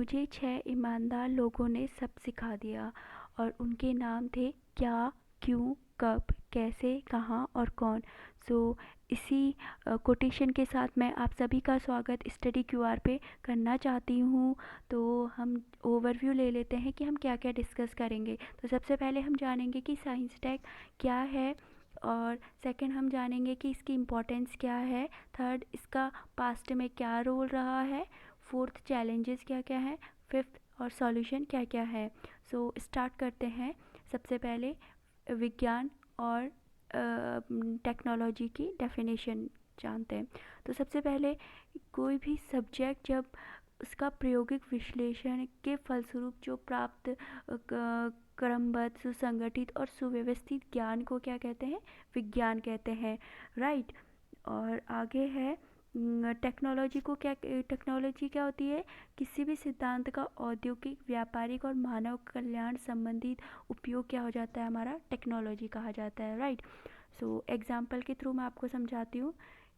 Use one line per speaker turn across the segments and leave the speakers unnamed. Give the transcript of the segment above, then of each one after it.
मुझे 6 ईमानदार लोगों ने सब सिखा दिया और उनके नाम थे क्या, क्यों, कब, कैसे, कहाँ और कौन। सो इसी कोटेशन के साथ मैं आप सभी का स्वागत स्टडी क्यूआर पे करना चाहती हूँ। तो हम ओवरव्यू ले लेते हैं कि हम क्या क्या डिस्कस करेंगे। तो सबसे पहले हम जानेंगे कि साइंस टेक क्या है, और सेकंड हम जानेंगे कि इसकी इम्पोर्टेंस क्या है, थर्ड इसका पास्ट में क्या रोल रहा है, फोर्थ चैलेंजेस क्या क्या है, फिफ्थ और सॉल्यूशन क्या क्या है। सो स्टार्ट करते हैं। सबसे पहले विज्ञान और टेक्नोलॉजी की डेफिनेशन जानते हैं। तो सबसे पहले कोई भी सब्जेक्ट जब उसका प्रायोगिक विश्लेषण के फलस्वरूप जो प्राप्त क्रमबद्ध, सुसंगठित और सुव्यवस्थित ज्ञान को क्या कहते हैं, विज्ञान कहते हैं, राइट। और आगे है टेक्नोलॉजी क्या होती है, किसी भी सिद्धांत का औद्योगिक, व्यापारिक और मानव कल्याण संबंधित उपयोग क्या हो जाता है, हमारा टेक्नोलॉजी कहा जाता है, राइट। सो एग्जाम्पल के थ्रू मैं आपको समझाती हूँ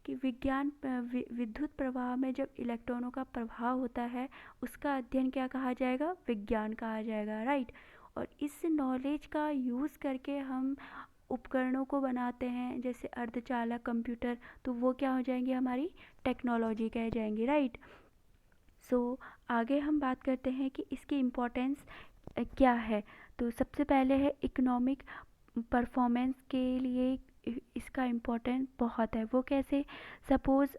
कि विद्युत प्रवाह में जब इलेक्ट्रॉनों का प्रभाव होता है उसका अध्ययन क्या कहा जाएगा, विज्ञान कहा जाएगा, राइट। और इस नॉलेज का यूज़ करके हम उपकरणों को बनाते हैं, जैसे अर्धचालक कंप्यूटर, तो वो क्या हो जाएंगे, हमारी टेक्नोलॉजी कह जाएंगे, राइट। सो आगे हम बात करते हैं कि इसकी इम्पोर्टेंस क्या है। तो सबसे पहले है इकोनॉमिक परफॉर्मेंस के लिए इसका इम्पोर्टेंस बहुत है। वो कैसे, सपोज़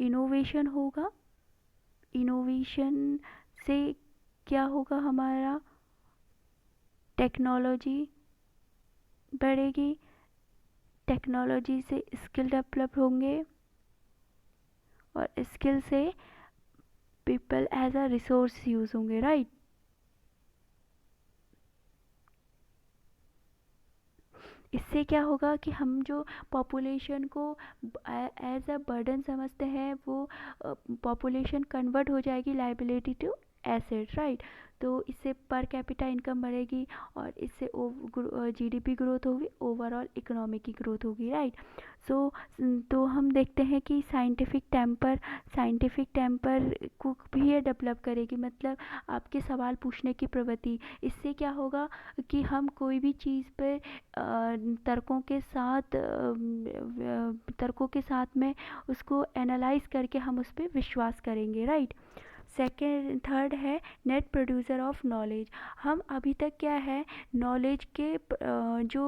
इनोवेशन होगा, इनोवेशन से क्या होगा, हमारा टेक्नोलॉजी बढ़ेगी, टेक्नोलॉजी से स्किल डेवलप होंगे और स्किल से people as a resource use होंगे, राइट। इससे क्या होगा कि हम जो पॉपुलेशन को एज अ बर्डन समझते हैं, वो पॉपुलेशन कन्वर्ट हो जाएगी लाइबिलिटी टू एसेट, राइट। तो इससे पर कैपिटा इनकम बढ़ेगी और इससे जीडीपी ग्रोथ होगी, ओवरऑल इकोनॉमी की ग्रोथ होगी, राइट। सो तो हम देखते हैं कि साइंटिफिक टेम्पर को भी ये डेवलप करेगी, मतलब आपके सवाल पूछने की प्रवृत्ति। इससे क्या होगा कि हम कोई भी चीज़ पे तर्कों के साथ में उसको एनालाइज करके हम उस पर विश्वास करेंगे, राइट। सेकेंड थर्ड है नेट प्रोड्यूसर ऑफ नॉलेज। हम अभी तक क्या है, नॉलेज के जो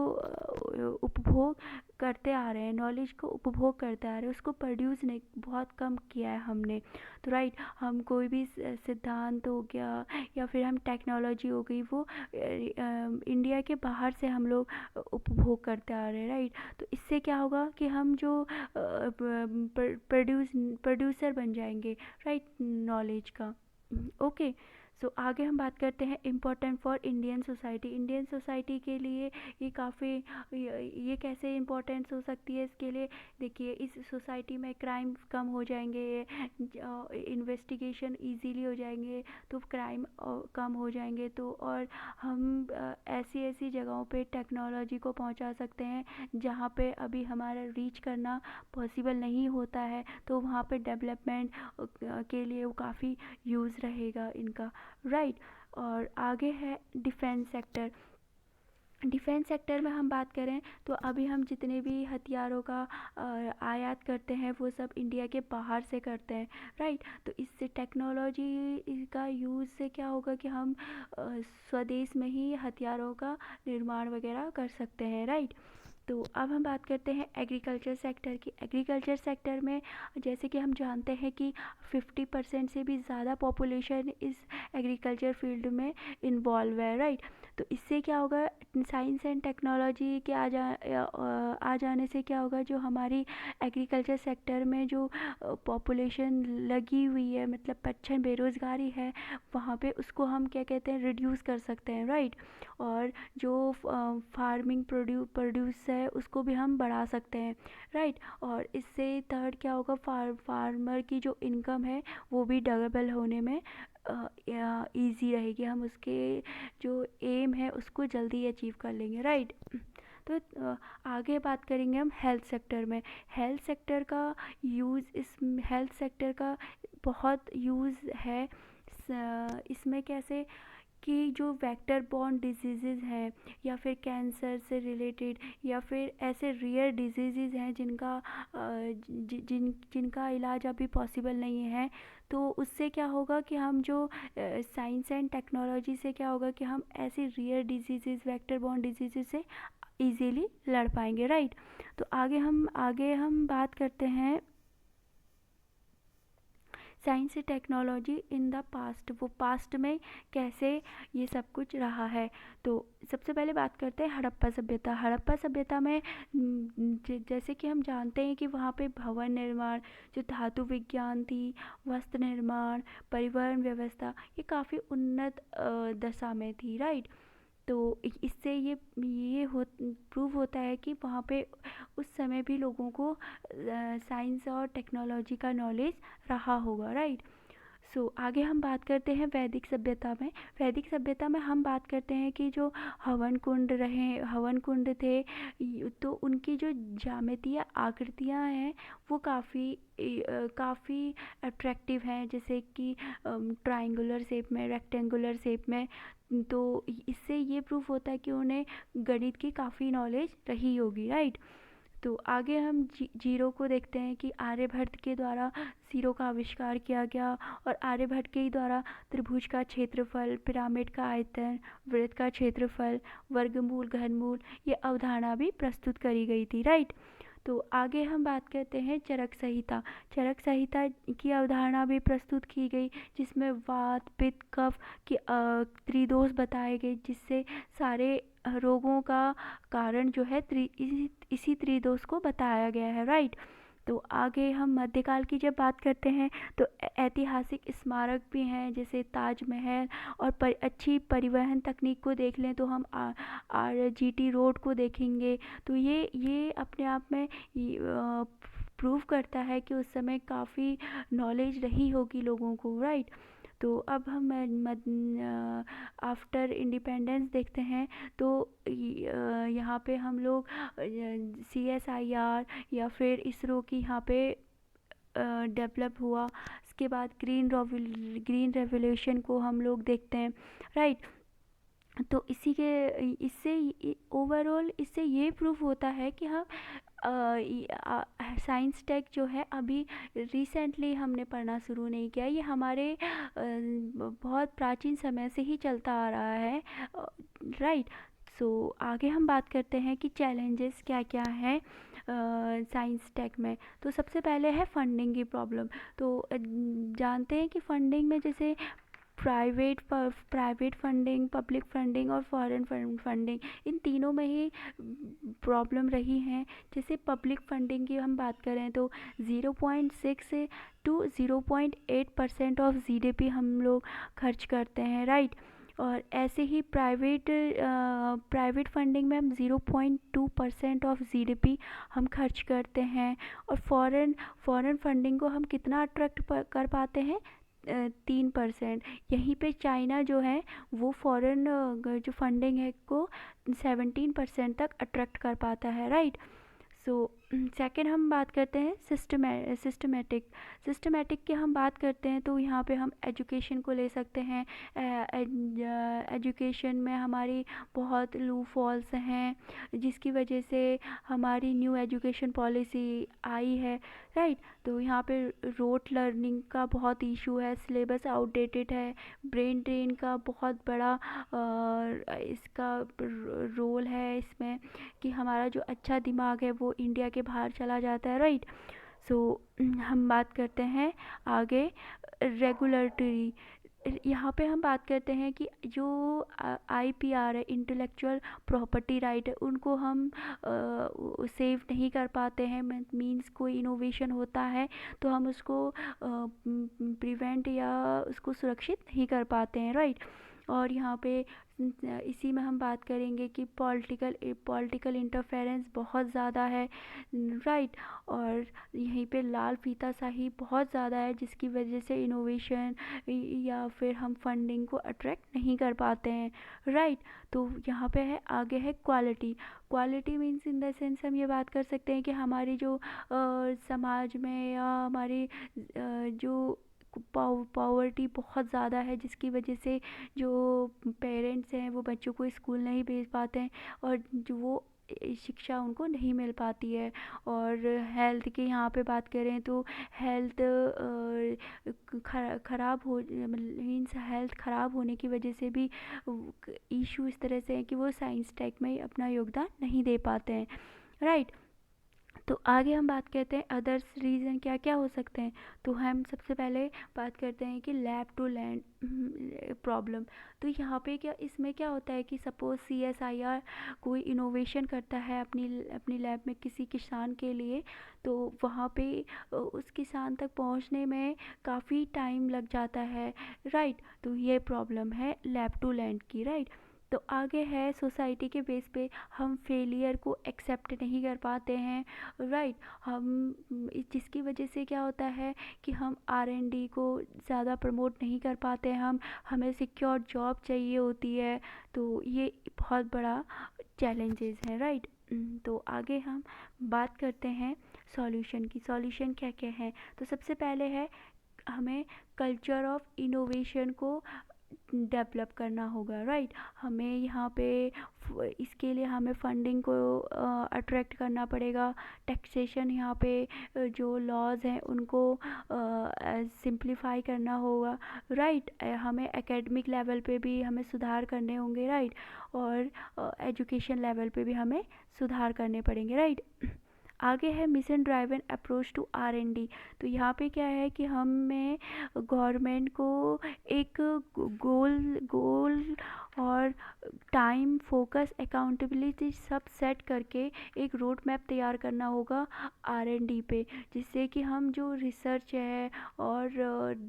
उपभोग करते आ रहे हैं, नॉलेज को उपभोग करते आ रहे हैं, उसको प्रोड्यूस नहीं, बहुत कम किया है हमने। तो राइट, हम कोई भी सिद्धांत हो गया या फिर हम टेक्नोलॉजी हो गई, वो इंडिया के बाहर से हम लोग उपभोग करते आ रहे हैं, राइट। तो इससे क्या होगा कि हम जो प्रोड्यूसर बन जाएंगे, राइट, नॉलेज का, ओके। सो आगे हम बात करते हैं important for Indian society. Indian society के लिए ये काफ़ी, ये कैसे इम्पोर्टेंस हो सकती है इसके लिए, देखिए इस सोसाइटी में क्राइम कम हो जाएंगे, इन्वेस्टिगेशन इजीली हो जाएंगे, तो क्राइम कम हो जाएंगे, तो और हम ऐसी ऐसी जगहों पे टेक्नोलॉजी को पहुंचा सकते हैं जहाँ पे अभी हमारा रीच करना पॉसिबल नहीं होता है, तो वहाँ पे डेवलपमेंट के लिए वो काफ़ी यूज़ रहेगा इनका, राइट। और आगे है डिफेंस सेक्टर। डिफेंस सेक्टर में हम बात करें तो अभी हम जितने भी हथियारों का आयात करते हैं वो सब इंडिया के बाहर से करते हैं, राइट। तो इससे टेक्नोलॉजी का यूज़ से क्या होगा कि हम स्वदेश में ही हथियारों का निर्माण वगैरह कर सकते हैं, राइट। तो अब हम बात करते हैं एग्रीकल्चर सेक्टर की। एग्रीकल्चर सेक्टर में जैसे कि हम जानते हैं कि 50% से भी ज़्यादा पॉपुलेशन इस एग्रीकल्चर फील्ड में इन्वॉल्व है, राइट। तो इससे क्या होगा, साइंस एंड टेक्नोलॉजी के आ जाने से क्या होगा, जो हमारी एग्रीकल्चर सेक्टर में जो पॉपुलेशन लगी हुई है, मतलब पच्छन बेरोज़गारी है, वहाँ पे उसको हम क्या कहते हैं, रिड्यूस कर सकते हैं, राइट। और जो फार्मिंग प्रोड्यूस है उसको भी हम बढ़ा सकते हैं, राइट। और इससे थर्ड क्या होगा, फार्मर की जो इनकम है वो भी डबल होने में ईजी रहेगी, हम उसके जो एम है उसको जल्दी अचीव कर लेंगे, राइट। तो आगे बात करेंगे हम हेल्थ सेक्टर में। हेल्थ सेक्टर का यूज़, इस हेल्थ सेक्टर का बहुत यूज़ है इसमें कैसे कि जो वेक्टर बॉर्न डिजीज़ेज़ हैं या फिर कैंसर से रिलेटेड या फिर ऐसे रेयर डिजीज़ेज़ हैं जिनका जिनका इलाज अभी पॉसिबल नहीं है, तो उससे क्या होगा कि हम जो साइंस एंड टेक्नोलॉजी से क्या होगा कि हम ऐसी rare diseases vector borne diseases से इजीली लड़ पाएंगे, राइट। तो आगे हम बात करते हैं science and technology in the past, वो पास्ट में कैसे ये सब कुछ रहा है। तो सबसे पहले बात करते हैं हड़प्पा सभ्यता। हड़प्पा सभ्यता में जैसे कि हम जानते हैं कि वहाँ पे भवन निर्माण, जो धातु विज्ञान थी, वस्त्र निर्माण, परिवहन व्यवस्था, ये काफ़ी उन्नत दशा में थी, राइट। तो इससे ये प्रूव होता है कि वहाँ पे उस समय भी लोगों को साइंस और टेक्नोलॉजी का नॉलेज रहा होगा, राइट। आगे हम बात करते हैं वैदिक सभ्यता में। वैदिक सभ्यता में हम बात करते हैं कि जो हवन कुंड थे, तो उनकी जो ज्यामितीय आकृतियाँ हैं वो काफ़ी अट्रैक्टिव हैं, जैसे कि ट्रायंगुलर शेप में, रेक्टेंगुलर शेप में। तो इससे ये प्रूफ होता है कि उन्हें गणित की काफ़ी नॉलेज रही होगी, राइट। तो आगे हम जीरो को देखते हैं कि आर्यभट्ट के द्वारा जीरो का आविष्कार किया गया, और आर्यभट्ट के ही द्वारा त्रिभुज का क्षेत्रफल, पिरामिड का आयतन, वृत्त का क्षेत्रफल, वर्गमूल, घनमूल, ये अवधारणा भी प्रस्तुत करी गई थी, राइट। तो आगे हम बात करते हैं चरक संहिता। चरक संहिता की अवधारणा भी प्रस्तुत की गई, जिसमें वात, पित्त, कफ की त्रिदोष बताए गए, जिससे सारे रोगों का कारण जो है इसी त्रिदोष को बताया गया है, राइट। तो आगे हम मध्यकाल की जब बात करते हैं तो ऐतिहासिक स्मारक भी हैं, जैसे ताजमहल, और अच्छी परिवहन तकनीक को देख लें तो हम RGT रोड को देखेंगे। तो ये अपने आप में प्रूव करता है कि उस समय काफ़ी नॉलेज रही होगी लोगों को, राइट। तो अब हम आफ्टर इंडिपेंडेंस देखते हैं। तो यहाँ पे हम लोग CSIR या फिर इसरो की यहाँ पे डेवलप हुआ। इसके बाद ग्रीन रेवोल्यूशन को हम लोग देखते हैं, राइट। तो इससे ओवरऑल इससे ये प्रूफ होता है कि हम साइंस टेक जो है अभी रिसेंटली हमने पढ़ना शुरू नहीं किया, ये हमारे बहुत प्राचीन समय से ही चलता आ रहा है, राइट। आगे हम बात करते हैं कि चैलेंजेस क्या क्या हैं साइंस टेक में। तो सबसे पहले है फंडिंग की प्रॉब्लम। तो जानते हैं कि फंडिंग में जैसे प्राइवेट फंडिंग, पब्लिक फंडिंग और फॉरेन फंडिंग, इन तीनों में ही प्रॉब्लम रही हैं। जैसे पब्लिक फंडिंग की हम बात करें तो 0.6 to 0.8% ऑफ GDP हम लोग खर्च करते हैं, राइट। और ऐसे ही प्राइवेट फंडिंग में हम 0.2% ऑफ GDP हम खर्च करते हैं। और फॉरेन फंडिंग को हम कितना अट्रैक्ट कर पाते हैं, 3%। यहीं पे चाइना जो है वो फॉरेन जो फंडिंग है को 17% तक अट्रैक्ट कर पाता है, राइट। सेकंड हम बात करते हैं सिस्टमेटिक की हम बात करते हैं तो यहाँ पे हम एजुकेशन को ले सकते हैं। एजुकेशन में हमारी बहुत लूप होल्स हैं, जिसकी वजह से हमारी न्यू एजुकेशन पॉलिसी आई है, राइट। तो यहाँ पे रोट लर्निंग का बहुत इशू है, सिलेबस आउटडेटेड है, ब्रेन ड्रेन का बहुत बड़ा इसका रोल है इसमें, कि हमारा जो अच्छा दिमाग है वो इंडिया के बाहर चला जाता है, राइट। हम बात करते हैं आगे रेगुलेटरी। यहाँ पे हम बात करते हैं कि जो IPR है, इंटेलेक्चुअल प्रॉपर्टी राइट है, उनको हम सेव नहीं कर पाते हैं। मीन्स कोई इनोवेशन होता है तो हम उसको प्रिवेंट या उसको सुरक्षित नहीं कर पाते हैं, राइट। और यहाँ पे इसी में हम बात करेंगे कि पॉलिटिकल इंटरफेरेंस बहुत ज़्यादा है, राइट। और यहीं पे लाल फीताशाही बहुत ज़्यादा है, जिसकी वजह से इनोवेशन या फिर हम फंडिंग को अट्रैक्ट नहीं कर पाते हैं, राइट। तो यहाँ पे है आगे है quality means in the sense हम ये बात कर सकते हैं कि हमारी जो समाज में या हमारी जो पॉवर्टी बहुत ज़्यादा है, जिसकी वजह से जो पेरेंट्स हैं वो बच्चों को स्कूल नहीं भेज पाते हैं, और जो वो शिक्षा उनको नहीं मिल पाती है। और हेल्थ की यहाँ पे बात करें तो हेल्थ ख़राब हो, मीन्स हेल्थ ख़राब होने की वजह से भी इशू इस तरह से है कि वो साइंस टेक में अपना योगदान नहीं दे पाते हैं, राइट। तो आगे हम बात करते हैं अदर्स रीज़न क्या क्या हो सकते हैं। तो हम सबसे पहले बात करते हैं कि लैब टू लैंड प्रॉब्लम। तो यहाँ पे क्या, इसमें क्या होता है कि सपोज़ CSIR कोई इनोवेशन करता है अपनी अपनी लैब में किसी किसान के लिए, तो वहाँ पे उस किसान तक पहुँचने में काफ़ी टाइम लग जाता है, राइट। तो ये प्रॉब्लम है लैब टू लैंड की, राइट। तो आगे है सोसाइटी के बेस पे हम फेलियर को एक्सेप्ट नहीं कर पाते हैं, राइट। हम जिसकी वजह से क्या होता है कि हम R&D को ज़्यादा प्रमोट नहीं कर पाते हैं, हमें सिक्योर जॉब चाहिए होती है। तो ये बहुत बड़ा चैलेंजेस है, राइट। तो आगे हम बात करते हैं सॉल्यूशन की। सॉल्यूशन क्या क्या है। तो सबसे पहले है हमें कल्चर ऑफ इनोवेशन को डेवलप करना होगा, राइट। हमें यहाँ पे इसके लिए हमें फंडिंग को अट्रैक्ट करना पड़ेगा। टैक्सेशन यहाँ पे जो लॉज हैं उनको सिंप्लीफाई करना होगा, राइट। हमें एकेडमिक लेवल पे भी हमें सुधार करने होंगे, राइट। और एजुकेशन लेवल पे भी हमें सुधार करने पड़ेंगे, राइट। आगे है mission driven approach to R&D। तो यहाँ पे क्या है कि हमें गवर्नमेंट को एक गोल और टाइम फोकस अकाउंटेबिलिटी सब सेट करके एक रोड मैप तैयार करना होगा R&D पे, जिससे कि हम जो रिसर्च है और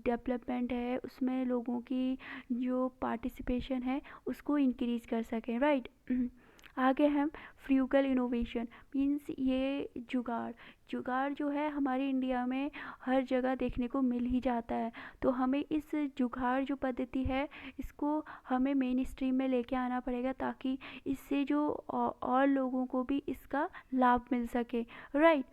डेवलपमेंट है उसमें लोगों की जो पार्टिसिपेशन है उसको इंक्रीज़ कर सकें, राइट। आगे हम फ्यूगल इनोवेशन, मीन्स ये जुगाड़ जुगाड़ जो है हमारे इंडिया में हर जगह देखने को मिल ही जाता है। तो हमें इस जुगाड़ जो पद्धति है इसको हमें मेन स्ट्रीम में लेके आना पड़ेगा, ताकि इससे जो और लोगों को भी इसका लाभ मिल सके, राइट।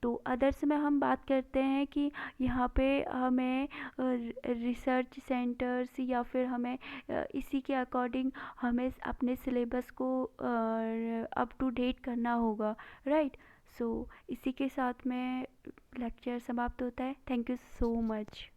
तो अदर्स में हम बात करते हैं कि यहाँ पे हमें रिसर्च सेंटर्स या फिर हमें इसी के अकॉर्डिंग हमें अपने सिलेबस को अप टू डेट करना होगा, राइट। सो इसी के साथ में लेक्चर समाप्त होता है। Thank you so much.